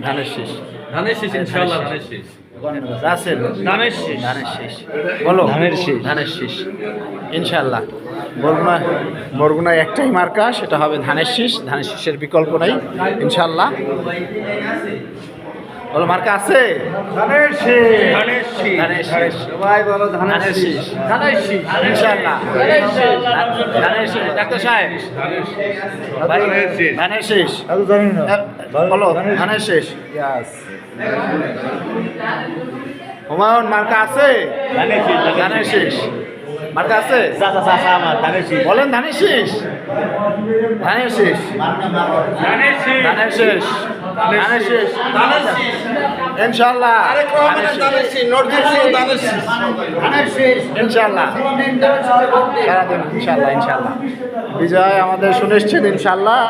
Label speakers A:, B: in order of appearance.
A: ধানের শীষ।
B: ধানের শীষ ইনশাআল্লাহ ধানের শীষ।
A: রাসেল
B: ধানের শীষ।
A: ধানের শীষ বলো
C: ধানের শীষ।
A: ধানের শীষ ইনশাল্লাহ। বরগুনায় একটাই মার্কা, সেটা হবে ধানের শীষ। ধানের শীষের বিকল্প নাই ইনশাল্লাহ। বলো মার্কা আছে
C: ধানের শীষ।
B: ধানের শীষ।
A: ধানের শীষ
C: সবাই বলো
A: ধানের শীষ
B: ধানের শীষ।
A: ইনশাল্লাহ। ধানের শীষ ডাক্তার সাহেব ভাই, ধানের শীষ
C: আমি জানি না।
A: বলো ধানের শীষ। হুমায়ুন মার্কা আছে ধানের শীষ মার্কা আছে
C: আমার ধানের শীষ।
A: বলেন ধানের শীষ ধানের শীষ
B: ধানের শীষ।
A: ধানের শীষ ধানের শীষ ইনশাল্লাহ ইনশাল্লাহ সারাদিন ইনশাল্লাহ ইনশাল্লাহ বিজয় আমাদের সুনিশ্চিত ইনশাল্লাহ।